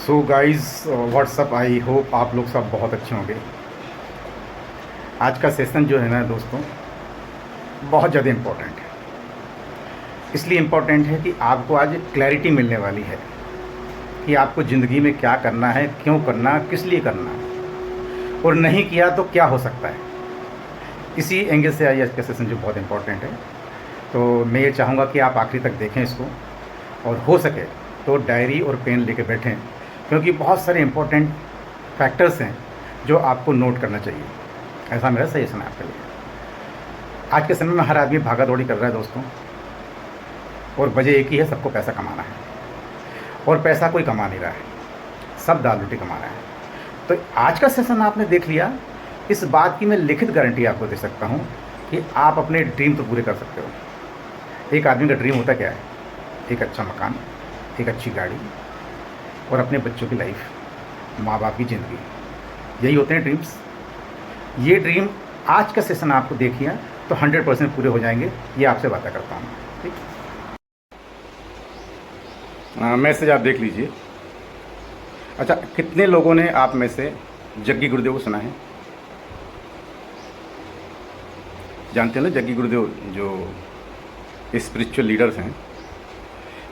So guys what's up, I hope आप लोग सब बहुत अच्छे होंगे। आज का सेशन जो है ना दोस्तों, बहुत ज़्यादा इम्पोर्टेंट है। इसलिए इम्पोर्टेंट है कि आपको आज क्लैरिटी मिलने वाली है कि आपको ज़िंदगी में क्या करना है, क्यों करना, किस लिए करना है, और नहीं किया तो क्या हो सकता है। इसी एंगल से आज का सेशन जो बहुत इम्पोर्टेंट है। तो मैं ये चाहूँगा कि आप आखिरी तक देखें इसको, और हो सके तो डायरी और पेन लेके बैठें, क्योंकि बहुत सारे इम्पोर्टेंट फैक्टर्स हैं जो आपको नोट करना चाहिए। ऐसा मेरा सजेशन है आपके लिए। आज के समय में हर आदमी भागा दौड़ी कर रहा है दोस्तों, और वजह एक ही है, सबको पैसा कमाना है। और पैसा कोई कमा नहीं रहा है, सब दाल रोटी कमा रहा है। तो आज का सेशन आपने देख लिया, इस बात की मैं लिखित गारंटी आपको दे सकता हूँ कि आप अपने ड्रीम तो पूरे कर सकते हो। एक आदमी का ड्रीम होता क्या है? एक अच्छा मकान, एक अच्छी गाड़ी, और अपने बच्चों की लाइफ, माँ बाप की ज़िंदगी, यही होते हैं ड्रीम्स। ये ड्रीम आज का सेशन आपको देखिए तो 100% पूरे हो जाएंगे, ये आपसे बातें करता हूँ। ठीक, मैसेज आप देख लीजिए। अच्छा, कितने लोगों ने आप में से जग्गी गुरुदेव को सुना है? जानते हैं ना जग्गी गुरुदेव, जो स्पिरिचुअल लीडर्स हैं,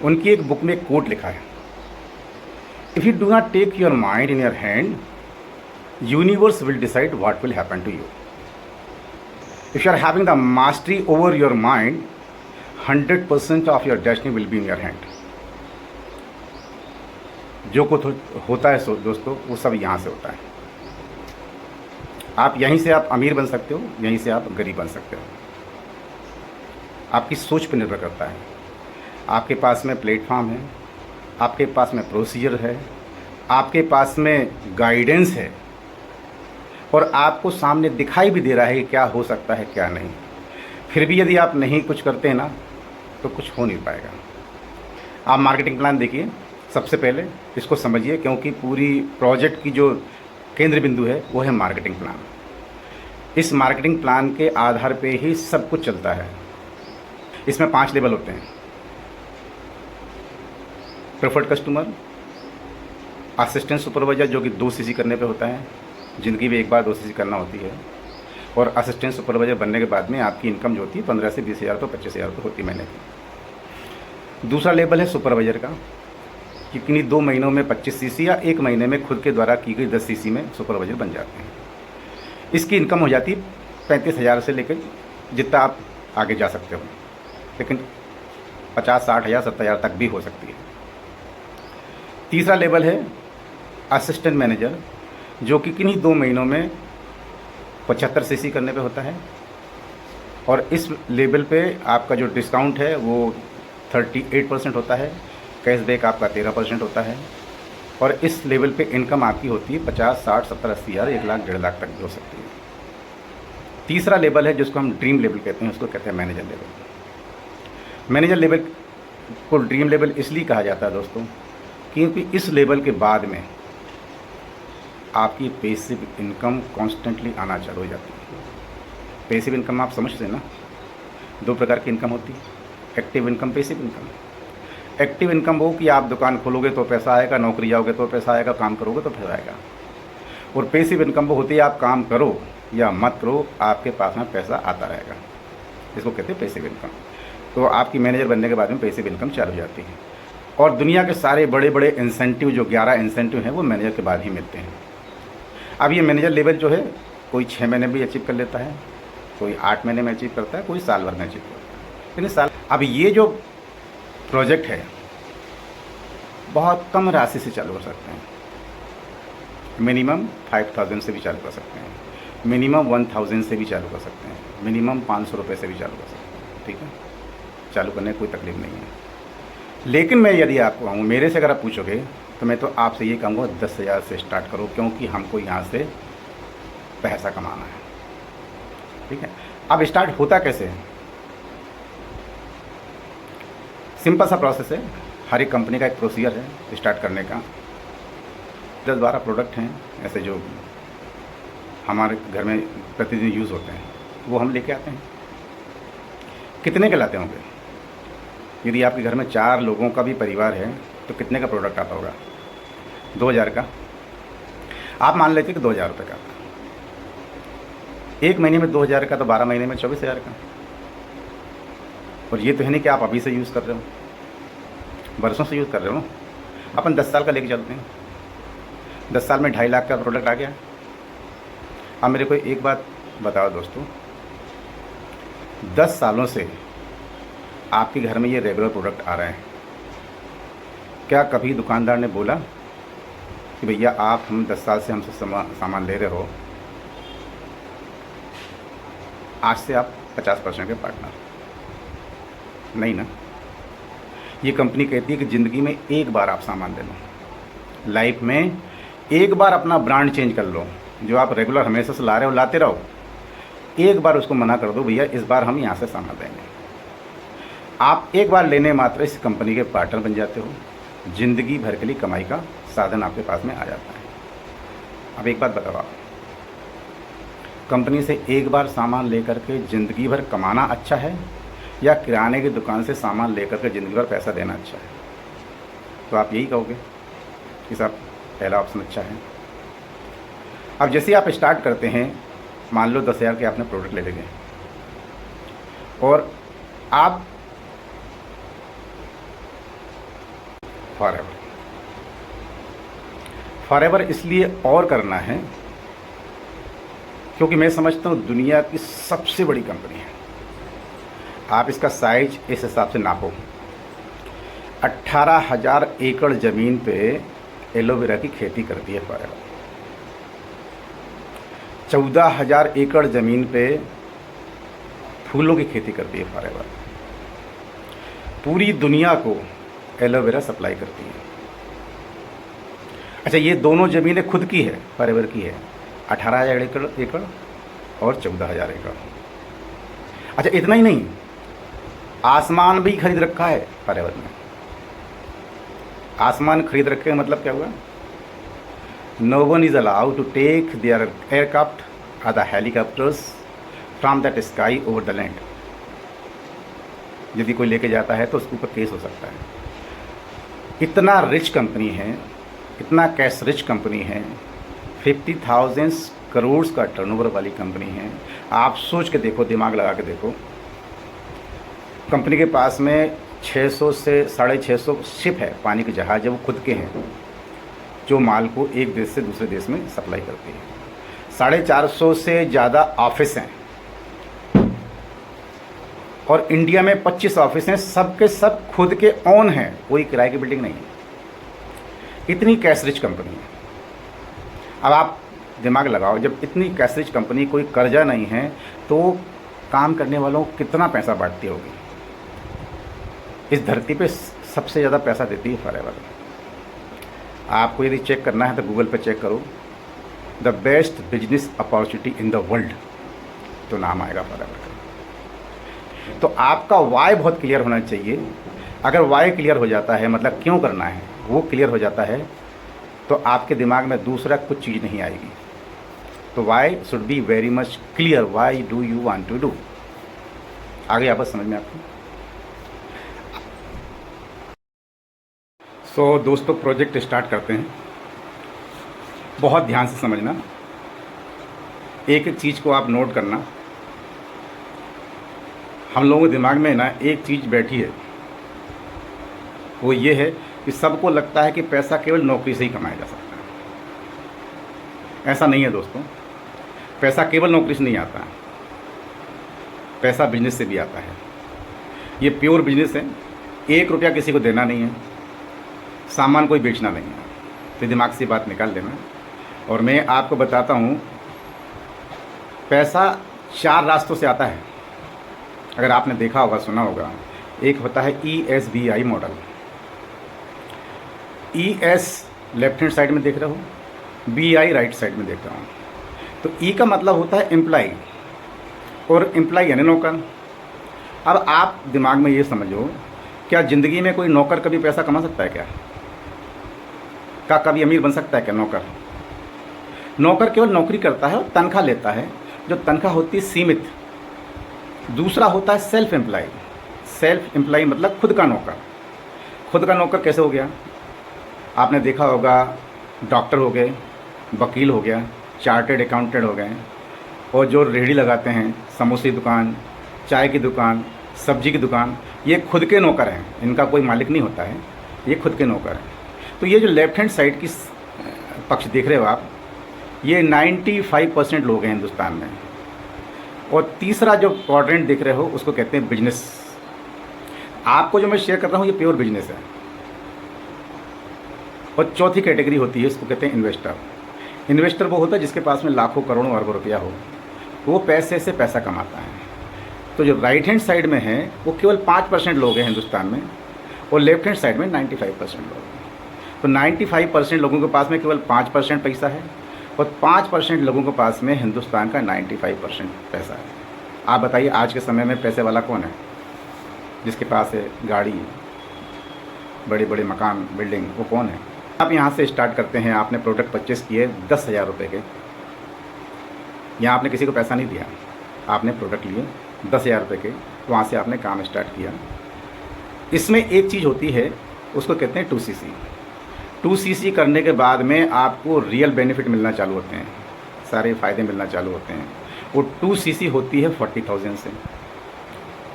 उनकी एक बुक में एक कोट लिखा है, if you do not take your mind in your hand, universe will decide what will happen to you. If you are having the mastery over your mind, 100% of your destiny will be in your hand. जो कुछ होता है दोस्तों, वो सब यहाँ से होता है। आप यहीं से आप अमीर बन सकते हो, यहीं से आप गरीब बन सकते हो। आपकी सोच पर निर्भर करता है। आपके पास में प्लेटफॉर्म है, आपके पास में प्रोसीजर है, आपके पास में गाइडेंस है, और आपको सामने दिखाई भी दे रहा है कि क्या हो सकता है क्या नहीं। फिर भी यदि आप नहीं कुछ करते हैं ना, तो कुछ हो नहीं पाएगा। आप मार्केटिंग प्लान देखिए, सबसे पहले इसको समझिए, क्योंकि पूरी प्रोजेक्ट की जो केंद्र बिंदु है वो है मार्केटिंग प्लान। इस मार्केटिंग प्लान के आधार पे ही सब कुछ चलता है। इसमें 5 लेवल होते हैं: प्रेफर्ड कस्टमर, असिस्टेंट सुपरवाइजर जो कि 2 सीसी करने पे होता है, ज़िंदगी में एक बार 2 सीसी करना होती है। और असिस्टेंट सुपरवाइजर बनने के बाद में आपकी इनकम जो होती है 15 से 20 हज़ार रुपये, 25 हज़ार रुपये होती है महीने की। दूसरा लेवल है सुपरवाइजर का, कि किन्हीं 2 महीनों में 25 सीसी या 1 महीने में खुद के द्वारा की गई 10 सीसी में सुपरवाइजर बन जाते हैं। इसकी इनकम हो जाती है 35 हज़ार से लेकर जितना आप आगे जा सकते हो, लेकिन 50, 60 हज़ार, 70 हज़ार तक भी हो सकती है। तीसरा लेवल है असिस्टेंट मैनेजर, जो कि किन्हीं 2 महीनों में 75 सीसी करने पे होता है। और इस लेवल पे आपका जो डिस्काउंट है वो 38% होता है, कैशबैक आपका 13% होता है। और इस लेवल पे इनकम आपकी होती है 50, 60, 70, 80 हज़ार, 1 लाख, 1.5 लाख तक भी हो सकती है। तीसरा लेवल है जिसको हम ड्रीम लेवल कहते हैं, उसको कहते हैं मैनेजर लेवल। मैनेजर लेवल को ड्रीम लेवल इसलिए कहा जाता है दोस्तों, क्योंकि इस लेवल के बाद में आपकी पैसिव इनकम कॉन्स्टेंटली आना चालू हो जाती है। पैसिव इनकम आप समझते हैं ना, 2 प्रकार की इनकम होती है, active income, passive income. Active income वो कि आप दुकान खोलोगे तो पैसा आएगा, नौकरी जाओगे तो पैसा आएगा, काम करोगे तो पैसा आएगा। और पैसिव इनकम वो होती है आप काम करो या मत करो, आपके पास में पैसा आता रहेगा। इसको कहते हैं पैसिव इनकम। तो आपकी मैनेजर बनने के बाद में पैसिव इनकम चालू हो जाती है। और दुनिया के सारे बड़े बड़े इंसेंटिव, जो 11 इंसेंटिव हैं, वो मैनेजर के बाद ही मिलते हैं। अब ये मैनेजर लेवल जो है, कोई 6 महीने में अचीव कर लेता है, कोई 8 महीने में अचीव करता है, कोई साल भर में अचीव करता है। लेकिन अब ये जो प्रोजेक्ट है बहुत कम राशि से चालू कर सकते हैं। मिनिमम 5000 से भी चालू कर सकते हैं, मिनिमम 1000 से भी चालू कर सकते हैं, मिनिमम 500 रुपये से भी चालू कर सकते हैं। ठीक है, चालू करने में कोई तकलीफ नहीं है। लेकिन मैं यदि आपको कहूँ, मेरे से अगर आप पूछोगे, तो मैं तो आपसे ये कहूँगा 10 हज़ार से स्टार्ट करो, क्योंकि हमको यहाँ से पैसा कमाना है। ठीक है, अब स्टार्ट होता कैसे है? सिंपल सा प्रोसेस है। हर एक कंपनी का एक प्रोसीजर है स्टार्ट करने का। 10-12 प्रोडक्ट हैं ऐसे जो हमारे घर में प्रतिदिन यूज़ होते हैं, वो हम लेके आते हैं। कितने के लाते होंगे? यदि आपके घर में 4 लोगों का भी परिवार है तो कितने का प्रोडक्ट आता होगा? 2000 का, आप मान लेते कि 2000 रुपये का, एक महीने में 2000 का तो 12 महीने में 24,000 का। और ये तो है नहीं कि आप अभी से यूज़ कर रहे हो, बरसों से यूज़ कर रहे हो। अपन 10 साल का लेके चलते हैं, 10 साल में 2.5 लाख का प्रोडक्ट आ गया। अब मेरे को एक बात बताओ दोस्तों, 10 सालों से आपके घर में ये रेगुलर प्रोडक्ट आ रहे हैं, क्या कभी दुकानदार ने बोला कि भैया आप हम 10 साल से हमसे सामान ले रहे हो, आज से आप 50% के पार्टनर? नहीं ना। ये कंपनी कहती है कि ज़िंदगी में एक बार आप सामान ले लो, लाइफ में एक बार अपना ब्रांड चेंज कर लो। जो आप रेगुलर हमेशा से ला रहे हो लाते रहो, एक बार उसको मना कर दो, भैया इस बार हम यहाँ से सामान लेंगे। आप एक बार लेने मात्र इस कंपनी के पार्टनर बन जाते हो, ज़िंदगी भर के लिए कमाई का साधन आपके पास में आ जाता है। अब एक बात बताओ, आप कंपनी से एक बार सामान लेकर के ज़िंदगी भर कमाना अच्छा है, या किराने की दुकान से सामान लेकर के ज़िंदगी भर पैसा देना अच्छा है? तो आप यही कहोगे कि साहब पहला ऑप्शन अच्छा है। अब जैसे आप स्टार्ट करते हैं, मान लो 10,000 के आपने प्रोडक्ट ले लेंगे, और आप फॉरएवर इसलिए और करना है क्योंकि मैं समझता हूँ दुनिया की सबसे बड़ी कंपनी है। आप इसका साइज इस हिसाब से नापो, 18,000 एकड़ ज़मीन पे एलोवेरा की खेती करती है फॉरएवर। 14,000 एकड़ ज़मीन पे फूलों की खेती करती है फॉरएवर। पूरी दुनिया को एलोवेरा सप्लाई करती है। अच्छा, ये दोनों ज़मीनें खुद की है, फॉरएवर की है, 18,000 एकड़ और 14,000 एकड़। अच्छा, इतना ही नहीं, आसमान भी खरीद रखा है फॉरएवर ने। आसमान खरीद रखे का मतलब क्या हुआ? No one is allowed to take their aircraft और the helicopters from that sky over the land. यदि कोई लेके जाता है तो उसके ऊपर केस हो सकता है। इतना रिच कंपनी है, इतना कैश रिच कंपनी है, 50,000 करोड़ का टर्नओवर वाली कंपनी है। आप सोच के देखो, दिमाग लगा के देखो, कंपनी के पास में 600 से 650 शिप है, पानी के जहाज है, वो खुद के हैं, जो माल को एक देश से दूसरे देश में सप्लाई करती है। 450 से ज़्यादा ऑफिस हैं, और इंडिया में 25 ऑफिस हैं, सब के सब खुद के ओन हैं, कोई किराए की बिल्डिंग नहीं है। इतनी कैश रिच कंपनी है। अब आप दिमाग लगाओ, जब इतनी कैश रिच कंपनी, कोई कर्जा नहीं है, तो काम करने वालों को कितना पैसा बांटती होगी? इस धरती पे सबसे ज़्यादा पैसा देती है फॉरएवर। आपको यदि चेक करना है तो गूगल पे चेक करो, the best business opportunity in the world, तो नाम आएगा फॉरएवर का। तो आपका वाई बहुत क्लियर होना चाहिए। अगर वाई क्लियर हो जाता है, मतलब क्यों करना है वो क्लियर हो जाता है, तो आपके दिमाग में दूसरा कुछ चीज़ नहीं आएगी। तो why should be very much clear, why do you want to do. आगे आप समझ में आपको। सो दोस्तों, प्रोजेक्ट स्टार्ट करते हैं। बहुत ध्यान से समझना, एक एक चीज़ को आप नोट करना। हम लोगों के दिमाग में ना एक चीज़ बैठी है, वो ये है कि सबको लगता है कि पैसा केवल नौकरी से ही कमाया जा सकता है। ऐसा नहीं है दोस्तों, पैसा केवल नौकरी से नहीं आता है, पैसा बिजनेस से भी आता है। ये प्योर बिजनेस है, 1 रुपया किसी को देना नहीं है, सामान कोई बेचना नहीं है। तो दिमाग से बात निकाल लेना। और मैं आपको बताता हूँ, पैसा 4 रास्तों से आता है। अगर आपने देखा होगा, सुना होगा, एक होता है ESBI model. ES left hand side में देख रहे हो, BI राइट साइड में देख रहा हूँ। तो E का मतलब होता है एम्प्लाई, और एम्प्लाई यानी नौकर। अब आप दिमाग में ये समझो, क्या ज़िंदगी में कोई नौकर कभी पैसा कमा सकता है क्या? कभी अमीर बन सकता है क्या नौकर? नौकर केवल नौकरी करता है और तनख्वाह लेता है, जो तनख्वाह होती है सीमित। दूसरा होता है सेल्फ एम्प्लाई। सेल्फ एम्प्लाई मतलब खुद का नौकर। खुद का नौकर कैसे हो गया? आपने देखा होगा, डॉक्टर हो गए, वकील हो गया, चार्टर्ड अकाउंटेंट हो गए, और जो रेहड़ी लगाते हैं, समोसे की दुकान, चाय की दुकान, सब्जी की दुकान, ये खुद के नौकर हैं, इनका कोई मालिक नहीं होता है, ये खुद के नौकर हैं। तो ये जो लेफ्ट हैंड साइड की पक्ष देख रहे हो आप, ये 95% लोग हैं हिंदुस्तान में। और तीसरा जो क्वाड्रेंट देख रहे हो उसको कहते हैं बिजनेस। आपको जो मैं शेयर कर रहा हूँ ये प्योर बिजनेस है। और चौथी कैटेगरी होती है, इसको कहते हैं इन्वेस्टर। इन्वेस्टर वो होता है जिसके पास में लाखों करोड़ों अरबों रुपया हो, वो पैसे से पैसा कमाता है। तो जो राइट हैंड साइड में है वो केवल 5% लोग हैं हिंदुस्तान में, और लेफ्ट हैंड साइड में 95% लोग हैं। तो 95% लोगों के पास में केवल 5% पैसा है, और 5% लोगों के पास में हिंदुस्तान का 95% पैसा है। आप बताइए आज के समय में पैसे वाला कौन है? जिसके पास है गाड़ी, बड़े बड़े मकान, बिल्डिंग, वो कौन है? आप यहाँ से स्टार्ट करते हैं। आपने प्रोडक्ट परचेस किए 10,000 रुपये के, यहाँ आपने किसी को पैसा नहीं दिया, आपने प्रोडक्ट लिए 10,000 रुपये के, वहाँ से आपने काम स्टार्ट किया। इसमें एक चीज़ होती है, उसको कहते हैं 2CC। 2CC करने के बाद में आपको रियल बेनिफिट मिलना चालू होते हैं, सारे फ़ायदे मिलना चालू होते हैं। वो 2CC होती है 40,000 से,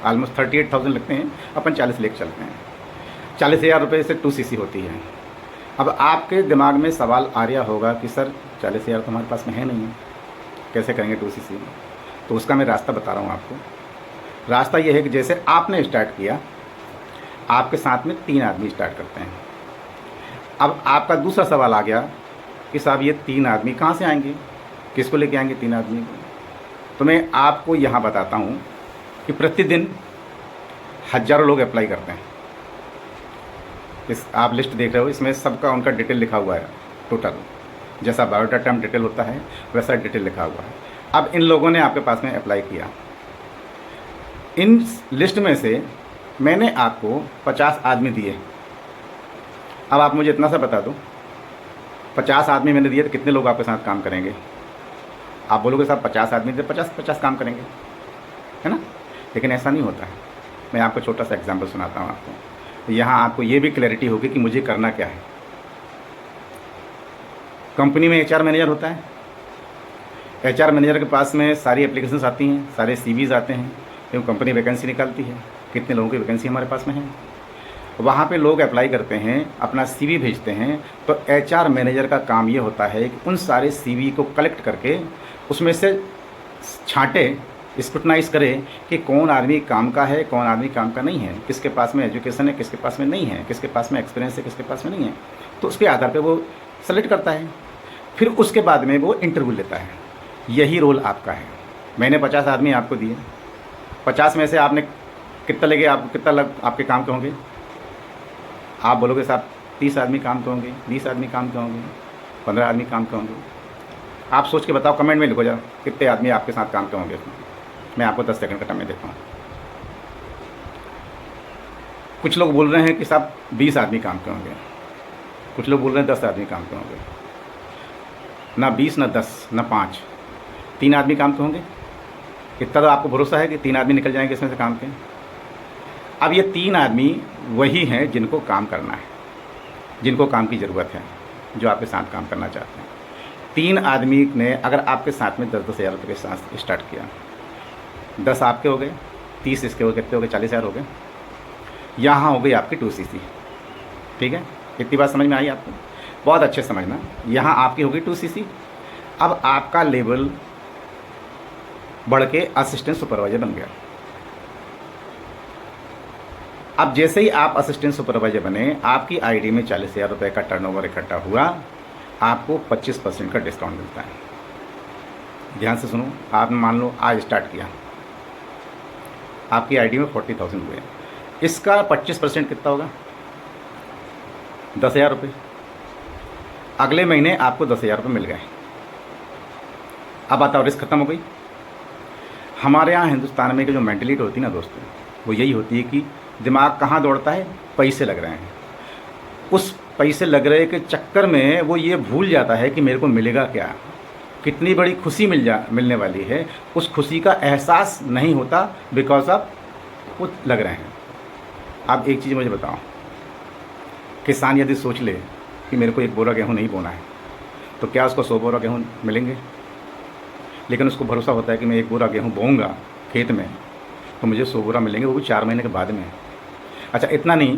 ऑलमोस्ट 38,000 लगते हैं, अपन 40 लेके चलते हैं। 40,000 रुपये से 2CC होती है। अब आपके दिमाग में सवाल आ रहा होगा कि सर 40,000 तो हमारे पास में है नहीं है, कैसे करेंगे 2CC? तो उसका मैं रास्ता बता रहा हूँ आपको। रास्ता ये है कि जैसे आपने स्टार्ट किया, आपके साथ में 3 आदमी स्टार्ट करते हैं। अब आपका दूसरा सवाल आ गया कि साहब ये 3 आदमी कहाँ से आएंगे, किसको लेके आएंगे 3 आदमी को? तो मैं आपको यहाँ बताता हूँ कि प्रतिदिन हज़ारों लोग अप्लाई करते हैं। इस आप लिस्ट देख रहे हो, इसमें सबका उनका डिटेल लिखा हुआ है टोटल, जैसा बायोडाटा में डिटेल होता है वैसा डिटेल लिखा हुआ है। अब इन लोगों ने आपके पास में अप्लाई किया। इन लिस्ट में से मैंने आपको 50 आदमी दिए। अब आप मुझे इतना सा बता दो, 50 आदमी मैंने दिए तो कितने लोग आपके साथ काम करेंगे? आप बोलोगे साहब 50 आदमी थे, 50 काम करेंगे, है ना? लेकिन ऐसा नहीं होता है। मैं आपको छोटा सा एग्जांपल सुनाता हूँ आपको, तो यहाँ आपको ये भी क्लैरिटी होगी कि मुझे करना क्या है। कंपनी में HR मैनेजर होता है। HR मैनेजर के पास में सारी एप्लीकेशंस आती हैं, सारे CVs आते हैं, क्योंकि कंपनी वैकेंसी निकालती है, कितने लोगों की वैकेंसी हमारे पास में है। वहाँ पे लोग अप्लाई करते हैं, अपना CV भेजते हैं। तो HR मैनेजर का काम ये होता है कि उन सारे CV को कलेक्ट करके उसमें से छांटे, स्क्रूटनाइज करे कि कौन आदमी काम का है, कौन आदमी काम का नहीं है, किसके पास में एजुकेशन है, किसके पास में नहीं है, किसके पास में एक्सपीरियंस है, किसके पास में नहीं है। तो उसके आधार पे वो सेलेक्ट करता है, फिर उसके बाद में वो इंटरव्यू लेता है। यही रोल आपका है। मैंने 50 आदमी आपको दिए, 50 में से आपने कितना लगे, आपको कितना आपके काम के होंगे? आप बोलोगे साहब 30 आदमी काम के होंगे, 20 आदमी काम के होंगे, 15 आदमी काम के होंगे। आप सोच के बताओ, कमेंट में लिखो जरा कितने आदमी आपके साथ काम के होंगे। मैं आपको 10 सेकंड का टाइम देता हूँ। कुछ लोग बोल रहे हैं कि साहब 20 आदमी काम के होंगे, कुछ लोग बोल रहे हैं 10 आदमी काम के होंगे। ना 20, ना 10, ना 5, 3 आदमी काम के होंगे। इतना तो आपको भरोसा है कि 3 आदमी निकल जाएंगे इसमें से काम के। अब ये 3 आदमी वही हैं जिनको काम करना है, जिनको काम की ज़रूरत है, जो आपके साथ काम करना चाहते हैं। 3 आदमी ने अगर आपके साथ में 10-10 हज़ार रुपये के साथ स्टार्ट किया, 10 आपके हो गए, 30 इसके हो गए, कितने हो गए? 40,000 हो गए। यहाँ हो गई आपकी 2CC। ठीक है, इतनी बात समझ में आई आपको? बहुत अच्छे समझना। यहाँ आपकी होगी 2CC। अब आपका लेवल बढ़ के असिस्टेंट सुपरवाइजर बन गया। अब जैसे ही आप असिस्टेंट सुपरवाइजर बने, आपकी आईडी में 40,000 रुपये का टर्नओवर इकट्ठा हुआ, आपको 25% का डिस्काउंट मिलता है। ध्यान से सुनो, आपने मान लो आज स्टार्ट किया, आपकी आईडी में 40,000 हुए, इसका 25% कितना होगा? 10,000 रुपये। अगले महीने आपको 10,000 रुपये मिल गए। अब बताओ, रिस्क खत्म हो गई। हमारे यहाँ हिंदुस्तान में की जो मेंटलिटी होती है ना दोस्तों, वो यही होती है कि दिमाग कहाँ दौड़ता है? पैसे लग रहे हैं। उस पैसे लग रहे के चक्कर में वो ये भूल जाता है कि मेरे को मिलेगा क्या, कितनी बड़ी खुशी मिलने वाली है। उस खुशी का एहसास नहीं होता बिकॉज ऑफ वो लग रहे हैं। आप एक चीज़ मुझे बताओ, किसान यदि सोच ले कि मेरे को 1 बोरा गेहूँ नहीं बोना है, तो क्या उसको 100 बोरा गेहूँ मिलेंगे? लेकिन उसको भरोसा होता है कि मैं 1 बोरा गेहूँ बोऊँगा खेत में तो मुझे 100 बोरा मिलेंगे, वो भी 4 महीने के बाद में। अच्छा, इतना नहीं,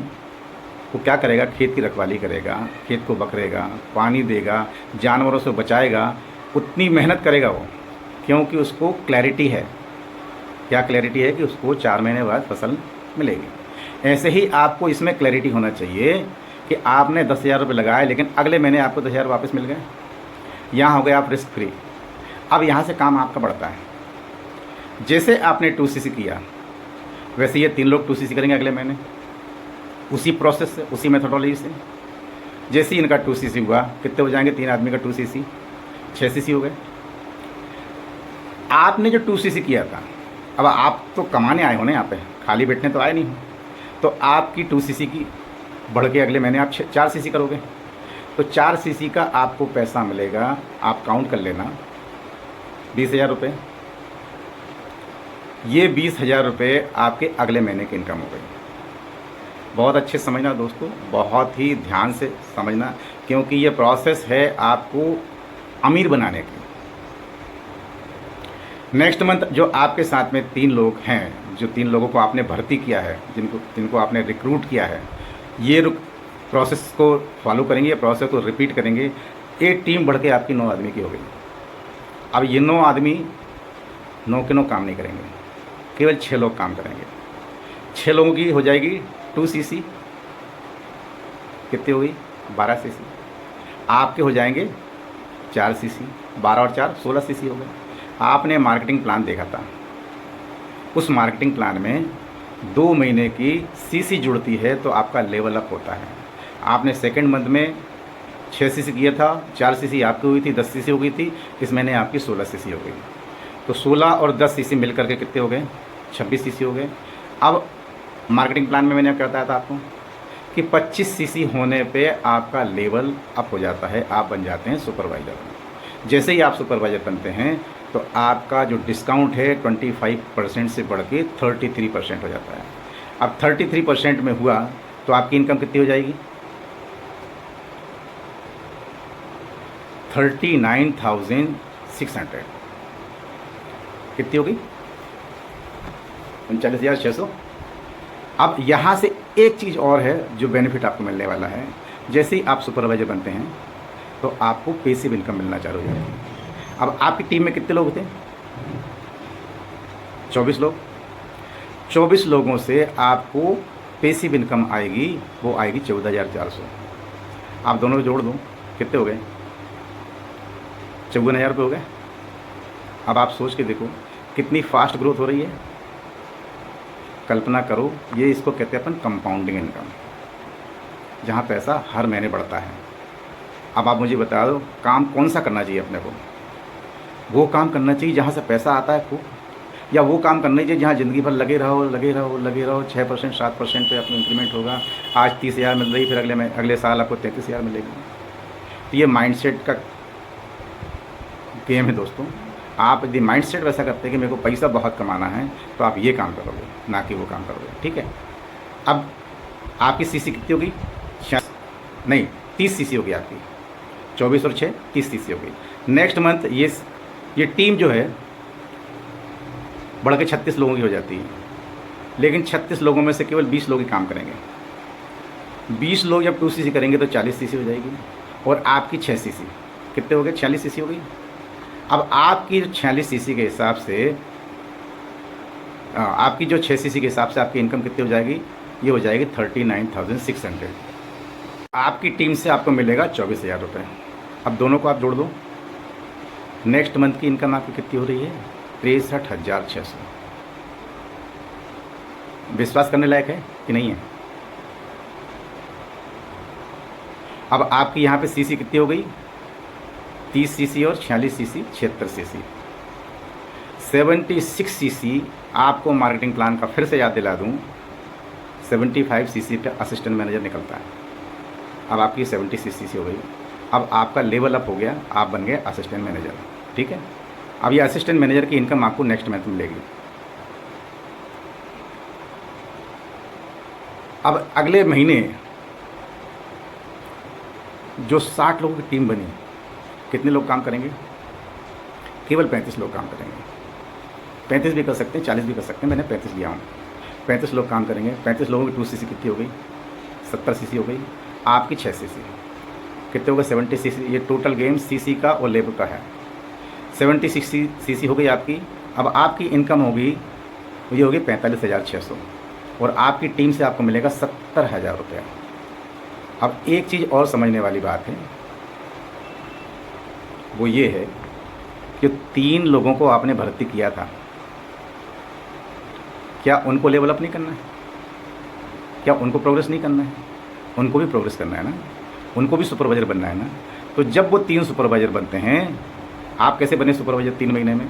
वो क्या करेगा, खेत की रखवाली करेगा, खेत को बकरेगा, पानी देगा, जानवरों से बचाएगा, उतनी मेहनत करेगा वो, क्योंकि उसको क्लैरिटी है। क्या क्लैरिटी है? कि उसको 4 महीने बाद फसल मिलेगी। ऐसे ही आपको इसमें क्लैरिटी होना चाहिए कि आपने 10,000 रुपये लगाए, लेकिन अगले महीने आपको 10,000 वापस मिल गए। यहाँ हो गए आप रिस्क फ्री। अब यहाँ से काम आपका बढ़ता है। जैसे आपने 2cc किया, वैसे ये 3 लोग 2cc करेंगे अगले महीने, उसी प्रोसेस से, उसी मेथोडोलॉजी से। जैसे ही इनका 2cc हुआ, कितने हो जाएंगे? 3 आदमी का 2cc 6cc हो गए। आपने जो 2cc किया था, अब आप तो कमाने आए हो ना, यहाँ पे खाली बैठने तो आए नहीं हो, तो आपकी 2cc की बढ़ के अगले महीने आप 4cc करोगे, तो 4cc का आपको पैसा मिलेगा। आप काउंट कर लेना, 20,000 रुपये। ये 20,000 रुपये आपके अगले महीने की इनकम हो गई। बहुत अच्छे समझना दोस्तों, बहुत ही ध्यान से समझना, क्योंकि ये प्रोसेस है आपको अमीर बनाने की। नेक्स्ट मंथ जो आपके साथ में 3 लोग हैं, जो 3 लोगों को आपने भर्ती किया है, जिनको आपने रिक्रूट किया है, ये प्रोसेस को फॉलो करेंगे, ये प्रोसेस को रिपीट करेंगे। एक टीम बढ़ के आपकी 9 आदमी की हो गई। अब ये 9 आदमी 9 के 9 काम नहीं करेंगे, केवल 6 लोग काम करेंगे। 6 लोगों की हो जाएगी 2cc, कितनी हो गई? 12cc। आपके हो जाएंगे 4cc, 12 और 4 16cc हो गए। आपने मार्केटिंग प्लान देखा था, उस मार्केटिंग प्लान में 2 महीने की सीसी जुड़ती है तो आपका लेवल अप होता है। आपने सेकेंड मंथ में 6cc किया था, 4cc आपकी हुई थी, 10cc हो गई थी। इस महीने आपकी 16cc हो गई, तो 16 और 10cc मिल करके कितने हो गए? 26cc हो गए। अब मार्केटिंग प्लान में मैंने क्या बताया था आपको कि 25cc होने पे आपका लेवल अप हो जाता है, आप बन जाते हैं सुपरवाइज़र। जैसे ही आप सुपरवाइज़र बनते हैं तो आपका जो डिस्काउंट है 25% से बढ़ के 33% हो जाता है। अब 33% में हुआ तो आपकी इनकम कितनी हो जाएगी? 39,600। कितनी होगी? 39,600। अब यहाँ से एक चीज़ और है जो बेनिफिट आपको मिलने वाला है। जैसे ही आप सुपरवाइजर बनते हैं तो आपको पैसिव इनकम मिलना चालू हो जाएगी। अब आपकी टीम में कितने लोग थे? 24 लोग। 24 लोगों से आपको पैसिव इनकम आएगी, वो आएगी 14,400। आप दोनों को जोड़ दो, कितने हो गए? 54,000 रुपये हो गए। अब आप सोच के देखो कितनी फास्ट ग्रोथ हो रही है। कल्पना करो, ये इसको कहते हैं अपन कंपाउंडिंग इनकम, जहाँ पैसा हर महीने बढ़ता है। अब आप मुझे बता दो काम कौन सा करना चाहिए अपने को? वो काम करना चाहिए जहाँ से पैसा आता है खूब, या वो काम करना चाहिए जहाँ ज़िंदगी भर लगे रहो 6% 7% पे अपना इंक्रीमेंट होगा। आज 30,000 मिल रही, फिर अगले साल आपको 33,000 मिलेगी। तो ये माइंडसेट का गेम है दोस्तों। आप यदि माइंडसेट वैसा करते हैं कि मेरे को पैसा बहुत कमाना है, तो आप ये काम करोगे, ना कि वो काम करोगे। ठीक है। अब आपकी सीसी कितनी होगी? नहीं, 30cc होगी आपकी। 24 और 6 30cc होगी। नेक्स्ट मंथ ये टीम जो है बढ़ के 36 लोगों की हो जाती है, लेकिन 36 लोगों में से केवल 20 लोग ही काम करेंगे। 20 लोग जब 2cc करेंगे तो 40cc हो जाएगी, और आपकी 6cc कितने हो गए? 46cc हो गई। अब आपकी 46cc के हिसाब से आपकी जो 6cc के हिसाब से आपकी इनकम कितनी हो जाएगी? ये हो जाएगी 39,600। आपकी टीम से आपको मिलेगा 24,000 रुपये। अब दोनों को आप जोड़ दो, नेक्स्ट मंथ की इनकम आपकी कितनी हो रही है? 63,600। विश्वास करने लायक है कि नहीं है? अब आपकी यहाँ पे सीसी कितनी हो गई? 30cc और 46cc 76cc 76cc। आपको मार्केटिंग प्लान का फिर से याद दिला दूँ, 75cc पे असिस्टेंट मैनेजर निकलता है। अब आपकी 76cc हो गई। अब आपका लेवल अप हो गया, आप बन गए असिस्टेंट मैनेजर। ठीक है। अब ये असिस्टेंट मैनेजर की इनकम आपको नेक्स्ट मंथ मिलेगी। अब अगले महीने जो 60 लोगों की टीम बनी, कितने लोग काम करेंगे? केवल 35 लोग काम करेंगे। 35 भी कर सकते हैं, 40 भी कर सकते हैं, मैंने 35 लिया हूँ। 35 लोग काम करेंगे। 35 लोगों की 2 सीसी कितनी हो गई? 70 सीसी हो गई। आपकी 6 सीसी कितने हो गए? 70 सीसी। ये टोटल गेम सीसी का और लेबर का है। 70 सीसी हो गई आपकी। अब आपकी इनकम होगी, ये होगी 45,600 और आपकी टीम से आपको मिलेगा 70,000 रुपया। अब एक चीज़ और समझने वाली बात है, वो ये है कि 3 लोगों को आपने भर्ती किया था, क्या उनको लेवल अप नहीं करना है? क्या उनको प्रोग्रेस नहीं करना है? उनको भी प्रोग्रेस करना है ना, उनको भी सुपरवाइज़र बनना है ना। तो जब वो 3 सुपरवाइज़र बनते हैं, आप कैसे बने सुपरवाइज़र 3 महीने में?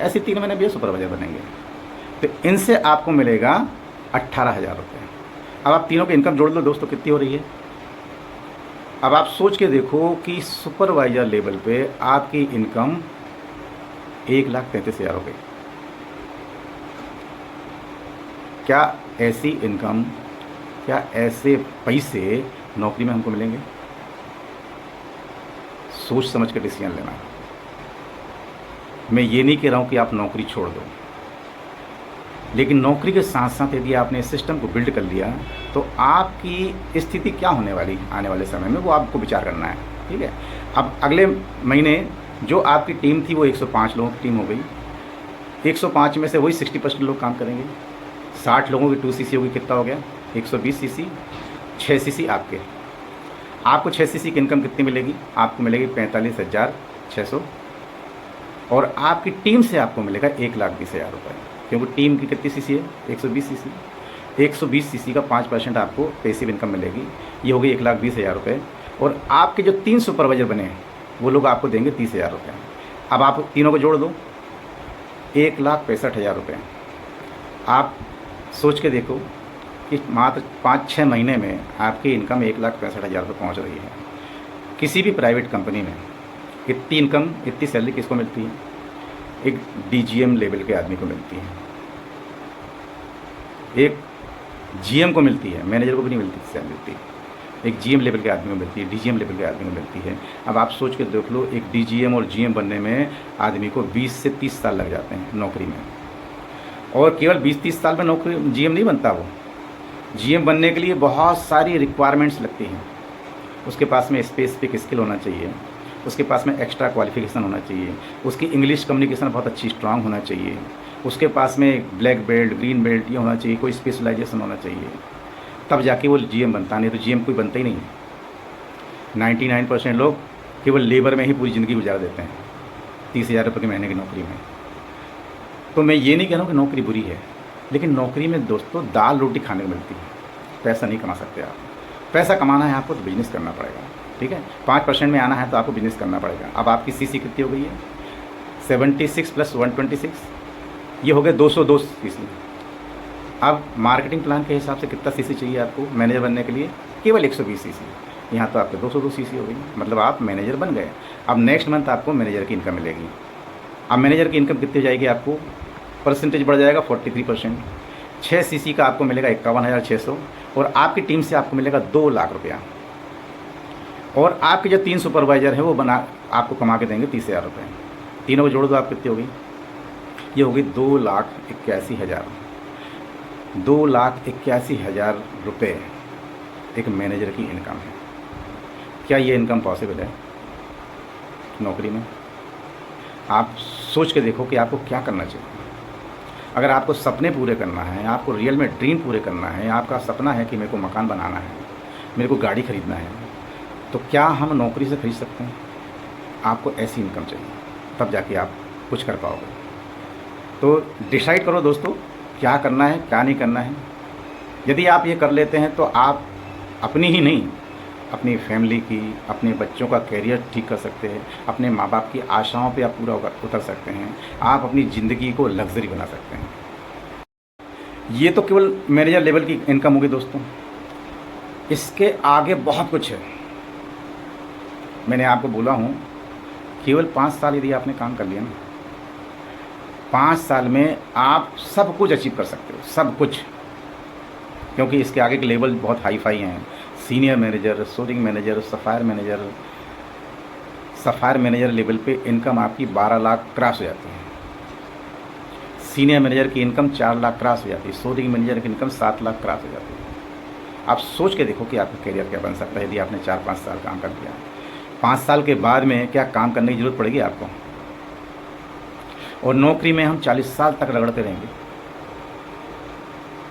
ऐसे 3 महीने भी सुपरवाइज़र बनेंगे। तो इनसे आपको मिलेगा 18,000 रुपये। अब आप तीनों की इनकम जोड़ लो दोस्तों, कितनी हो रही है? अब आप सोच के देखो कि सुपरवाइज़र लेवल पे आपकी इनकम 1,33,000 हो गई। क्या ऐसी इनकम, क्या ऐसे पैसे नौकरी में हमको मिलेंगे? सोच समझ कर डिसीजन लेना। मैं ये नहीं कह रहा हूँ कि आप नौकरी छोड़ दो, लेकिन नौकरी के साथ साथ यदि आपने इस सिस्टम को बिल्ड कर लिया तो आपकी स्थिति क्या होने वाली आने वाले समय में, वो आपको विचार करना है। ठीक है। अब अगले महीने जो आपकी टीम थी वो 105 लोगों की टीम हो गई। 105 में से वही 60% लोग काम करेंगे। 60 लोगों की 2 सीसी होगी, कितना हो गया? 120 सीसी। 6 सीसी आपको 6 सीसी की इनकम कितनी मिलेगी? आपको मिलेगी 45,600 और आपकी टीम से आपको मिलेगा 1,20,000 रुपये, क्योंकि टीम की कितनी सीसी है? 120 सीसी। 120 सीसी का 5% आपको पैसिव इनकम मिलेगी, ये होगी 1,20,000 रुपये। और आपके जो 3 सुपरवाइज़र बने हैं वो लोग आपको देंगे 30,000 रुपये। अब आप तीनों को जोड़ दो, 1,65,000 रुपये। आप सोच के देखो कि मात्र 5-6 महीने में आपकी इनकम 1,65,000 रुपये पहुँच रही है। किसी भी प्राइवेट कंपनी में इतनी इनकम, इतनी सैलरी किसको मिलती है? एक डीजीएम लेवल के आदमी को मिलती है, एक जीएम को मिलती है, मैनेजर को भी नहीं मिलती सैलरी मिलती है। एक जीएम लेवल के आदमी को मिलती है, डीजीएम लेवल के आदमी को मिलती है। अब आप सोच के देख लो, एक डीजीएम और जीएम बनने में आदमी को 20 से 30 साल लग जाते हैं नौकरी में। और केवल 20-30 साल में नौकरी जीएम नहीं बनता। वो जीएम बनने के लिए बहुत सारी रिक्वायरमेंट्स लगती हैं। उसके पास में स्पेसिफिक स्किल होना चाहिए, उसके पास में एक्स्ट्रा क्वालिफिकेशन होना चाहिए, उसकी इंग्लिश कम्युनिकेशन बहुत अच्छी स्ट्रांग होना चाहिए, उसके पास में ब्लैक बेल्ट, ग्रीन बेल्ट ये होना चाहिए, कोई स्पेशलाइजेशन होना चाहिए, तब जाके वो जीएम बनता। नहीं तो जीएम कोई बनता ही नहीं है। 99% लोग केवल लेबर में ही पूरी ज़िंदगी गुजार देते हैं 30,000 रुपये के महीने की नौकरी में। तो मैं ये नहीं कह रहा हूँ कि नौकरी बुरी है, लेकिन नौकरी में दोस्तों दाल रोटी खाने को मिलती है, पैसा नहीं कमा सकते आप। पैसा कमाना है आपको तो बिजनेस करना पड़ेगा। ठीक है। 5% में आना है तो आपको बिजनेस करना पड़ेगा। अब आपकी सीसी कितनी हो गई है? 76 + 126, ये हो गए 202 सीसी। अब मार्केटिंग प्लान के हिसाब से कितना सीसी चाहिए आपको मैनेजर बनने के लिए? केवल 120 सीसी। यहाँ तो आपके 202 सीसी हो गई, मतलब आप मैनेजर बन गए। अब नेक्स्ट मंथ आपको मैनेजर की इनकम मिलेगी। अब मैनेजर की इनकम कितनी हो जाएगी? आपको परसेंटेज बढ़ जाएगा 43%। 6 सीसी का आपको मिलेगा 51,600 और आपकी टीम से आपको मिलेगा 2 लाख रुपया। और आपके जो 3 सुपरवाइज़र हैं वो आपको कमा के देंगे 30,000 रुपये। तीनों को जोड़ दो, आप कितनी होगी? ये होगी 2,81,000। 2,81,000 रुपये एक मैनेजर की इनकम है। क्या ये इनकम पॉसिबल है नौकरी में? आप सोच के देखो कि आपको क्या करना चाहिए। अगर आपको सपने पूरे करना है, आपको रियल में ड्रीम पूरे करना है, आपका सपना है कि मेरे को मकान बनाना है, मेरे को गाड़ी खरीदना है, तो क्या हम नौकरी से खरीद सकते हैं? आपको ऐसी इनकम चाहिए, तब जाके आप कुछ कर पाओगे। तो डिसाइड करो दोस्तों, क्या करना है क्या नहीं करना है। यदि आप ये कर लेते हैं तो आप अपनी ही नहीं, अपनी फैमिली की, अपने बच्चों का करियर ठीक कर सकते हैं, अपने माँ बाप की आशाओं पे आप पूरा उतर सकते हैं, आप अपनी ज़िंदगी को लग्जरी बना सकते हैं। ये तो केवल मैनेजर लेवल की इनकम होगी दोस्तों, इसके आगे बहुत कुछ है। मैंने आपको बोला हूँ केवल 5 साल यदि आपने काम कर लिया ना, 5 साल में आप सब कुछ अचीव कर सकते हो, सब कुछ। क्योंकि इसके आगे के लेवल बहुत हाई फाई हैं। Senior manager, soaring manager, sapphire manager, sapphire manager level पे इनकम आपकी 12 लाख क्रॉस हो जाती है। सीनियर मैनेजर की इनकम 4 लाख क्रॉस हो जाती है। सोडिंग मैनेजर की इनकम 7 लाख क्रॉस हो जाती है। आप सोच के देखो कि आपका करियर क्या बन सकता है यदि आपने 4-5 साल काम कर दिया। 5 साल के बाद में क्या काम करने की ज़रूरत पड़ेगी आपको? और नौकरी में हम 40 साल तक रगड़ते रहेंगे,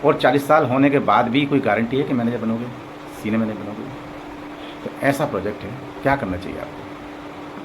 और 40 साल होने के बाद भी कोई गारंटी है कि मैनेजर बनोगे, सीनियर मैनेजर बनोगे? तो ऐसा प्रोजेक्ट है, क्या करना चाहिए आपको?